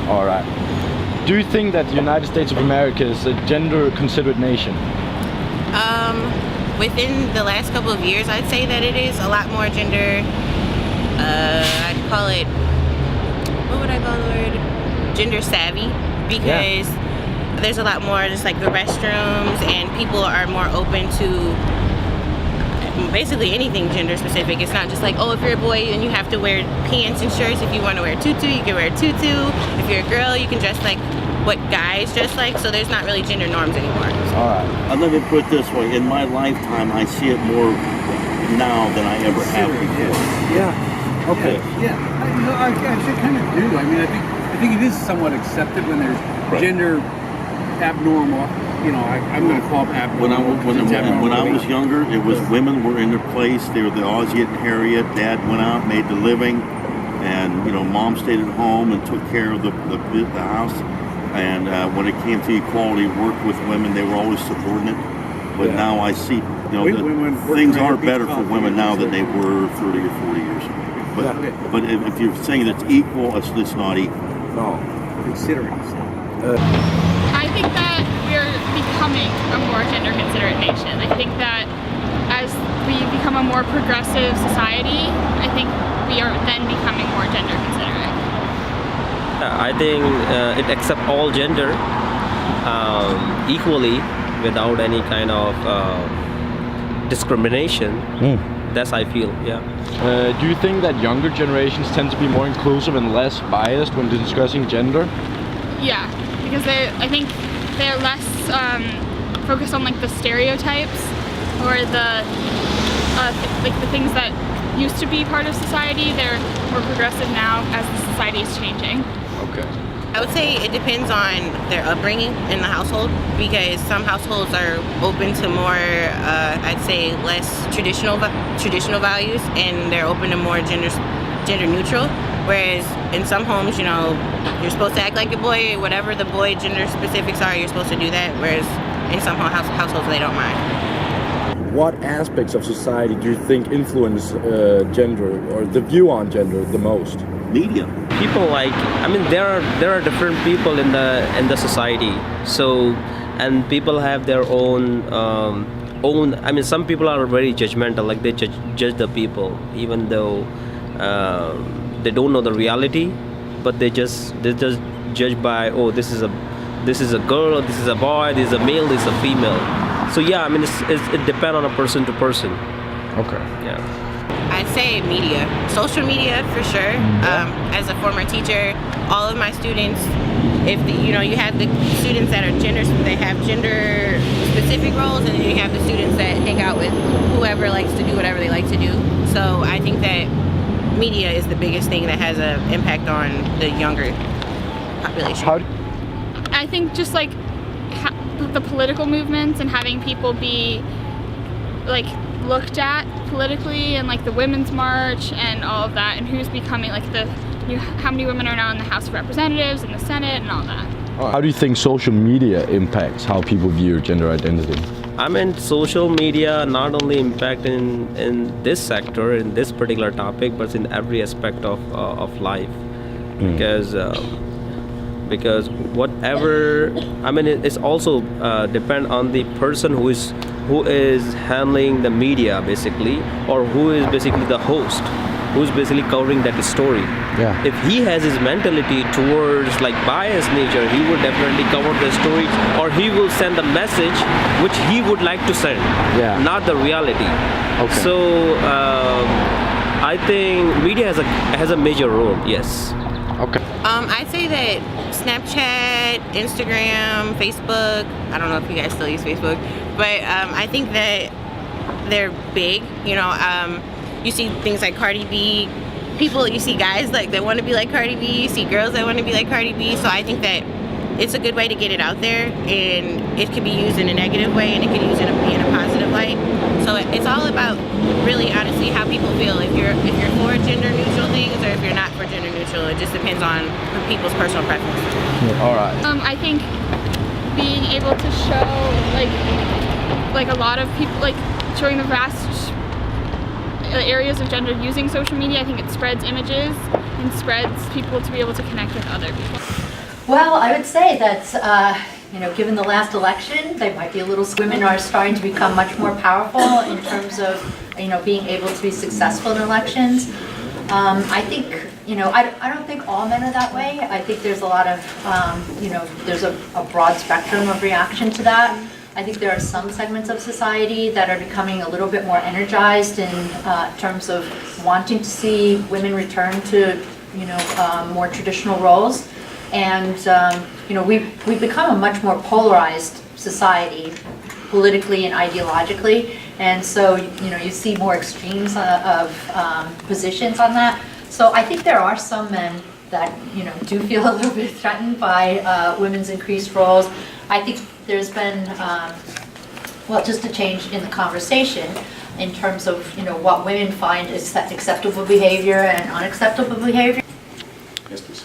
All right. Do you think that the United States of America is a gender-considerate nation? Within the last couple of years, I'd say that it is a lot more gender, I'd call it, what would I call the word? Gender savvy, because there's a lot more just like the restrooms, and people are more open to basically anything gender specific. It's not just like, oh, if you're a boy then you have to wear pants and shirts. If you want to wear a tutu, you can wear a tutu. If you're a girl, you can dress like what guys dress like, so there's not really gender norms anymore. All right. Let me put it this way. In my lifetime, I see it more now than I ever have before. Yeah. Okay. Yeah. I kind of do. I mean, I think it is somewhat accepted when there's gender abnormal. You know, I'm going to call them abnormal. When I was younger, it was women were in their place. They were the Ozzie and Harriet. Dad went out, made the living, and mom stayed at home and took care of the house. And when it came to equality, work with women, they were always subordinate. But now I see, things are better for women now than they were 30 or 40 years ago. But if you're saying it's equal, it's not equal. No, considering. I think that we're becoming a more gender-considerate nation. I think that as we become a more progressive society, I think we are then becoming more gender-considerate. I think it accepts all gender equally without any kind of discrimination. That's I feel, yeah. Do you think that younger generations tend to be more inclusive and less biased when discussing gender? Yeah, because I think they're less focused on like the stereotypes or the things that used to be part of society. They're more progressive now as the society is changing. Okay. I would say it depends on their upbringing in the household, because some households are open to more, I'd say, less traditional values, and they're open to more gender neutral. Whereas in some homes, you're supposed to act like a boy, whatever the boy gender specifics are, you're supposed to do that. Whereas in some households, they don't mind. What aspects of society do you think influence gender or the view on gender the most? Media. People there are different people in the society. So, and people have their own. Some people are very judgmental. Like they judge the people, even though they don't know the reality, but they just judge by, oh, this is a girl, this is a boy, this is a male, this is a female. So yeah, it depends on a person to person. Okay. Yeah. I'd say media, social media for sure. As a former teacher, all of my students, if you have the students that are they have gender specific roles, and then you have the students that hang out with whoever likes to do whatever they like to do. So I think that media is the biggest thing that has an impact on the younger population. I think just like the political movements and having people be like looked at politically, and like the Women's March and all of that, and who's becoming like how many women are now in the House of Representatives and the Senate and all that. How do you think social media impacts how people view gender identity? Social media not only impact in this sector, in this particular topic, but in every aspect of life. Because whatever, it's also depend on the person who is handling the media basically, or who is basically the host, who's basically covering that story. Yeah. If he has his mentality towards like biased nature, he would definitely cover the story, or he will send the message which he would like to send, not the reality. Okay. So I think media has a major role. Yes. Okay. I'd say that Snapchat, Instagram, Facebook, I don't know if you guys still use Facebook, but I think that they're big. You see things like Cardi B, you see guys that want to be like Cardi B, you see girls that want to be like Cardi B, so I think that it's a good way to get it out there, and it can be used in a negative way, and it can be used in a positive light. So it's all about really honestly how people feel. If you're for gender neutral things, or if you're not for gender neutral, it just depends on people's personal preference. All right. I think being able to show like a lot of people, like showing the vast areas of gender using social media, I think it spreads images and spreads people to be able to connect with other people. Well, I would say that, given the last election, they might be a little, women are starting to become much more powerful in terms of, being able to be successful in elections. I think, I don't think all men are that way. I think there's a lot of, there's a broad spectrum of reaction to that. I think there are some segments of society that are becoming a little bit more energized in terms of wanting to see women return to, more traditional roles. And, we've become a much more polarized society politically and ideologically. And so, you see more extremes of positions on that. So I think there are some men that, do feel a little bit threatened by women's increased roles. I think there's been, just a change in the conversation in terms of, what women find is acceptable behavior and unacceptable behavior. Yes, please.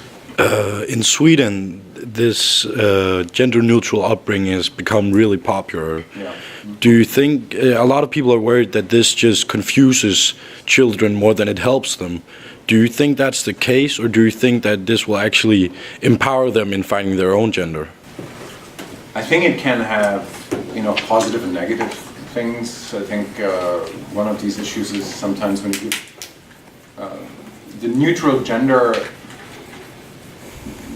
In Sweden, this gender-neutral upbringing has become really popular. Yeah. Do you think a lot of people are worried that this just confuses children more than it helps them? Do you think that's the case, or do you think that this will actually empower them in finding their own gender? I think it can have, positive and negative things. I think one of these issues is sometimes when you the neutral gender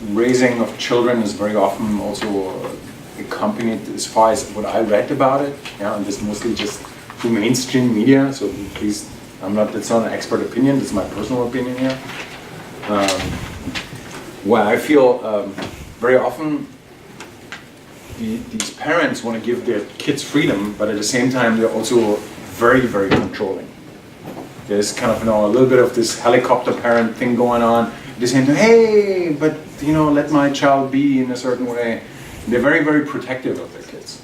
raising of children is very often also accompanied, as far as what I read about it, and this mostly just through mainstream media. So please, that's not an expert opinion. This is my personal opinion here. Where I feel very often these parents want to give their kids freedom, but at the same time they're also very, very controlling. There's kind of a little bit of this helicopter parent thing going on. They're saying, hey, but let my child be in a certain way. They're very, very protective of their kids.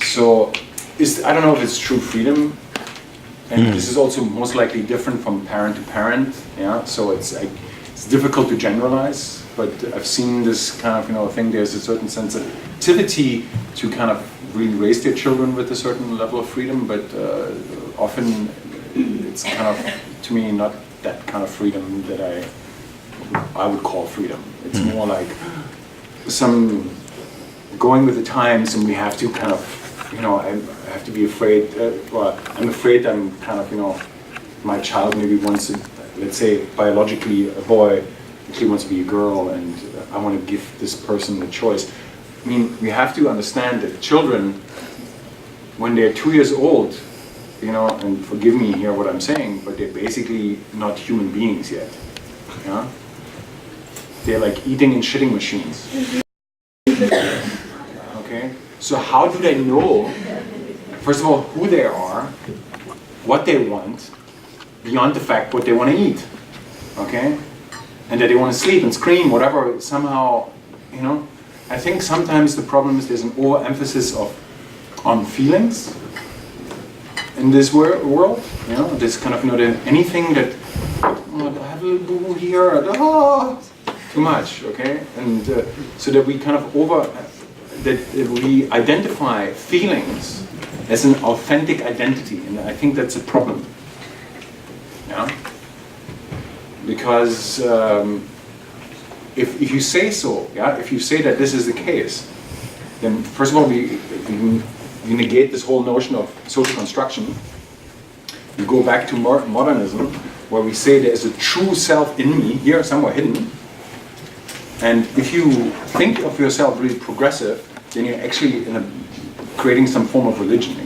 So I don't know if it's true freedom, and this is also most likely different from parent to parent. Yeah, so it's difficult to generalize. But I've seen this kind of thing. There's a certain sensitivity to kind of really raise their children with a certain level of freedom, but often it's kind of, to me, not that kind of freedom that I would call freedom. It's more like some going with the times, and we have to kind of, I have to be afraid, I'm afraid I'm kind of, my child maybe wants to, let's say biologically a boy, actually wants to be a girl, and I want to give this person the choice. I mean, we have to understand that children, when they're 2 years old, and forgive me here what I'm saying, but they're basically not human beings yet. Yeah? They're like eating and shitting machines. Okay? So how do they know, first of all, who they are, what they want, beyond the fact what they want to eat? Okay? And that they want to sleep and scream, whatever, somehow, I think sometimes the problem is there's an overemphasis on feelings in this world. This kind of, anything that, I have a little boo here, too much, okay? And so that we kind of that we identify feelings as an authentic identity, and I think that's a problem. Yeah? Because if you say so, if you say that this is the case, then first of all we negate this whole notion of social construction. We go back to modernism, where we say there's a true self in me, here somewhere hidden. And if you think of yourself really progressive, then you're actually creating some form of religion.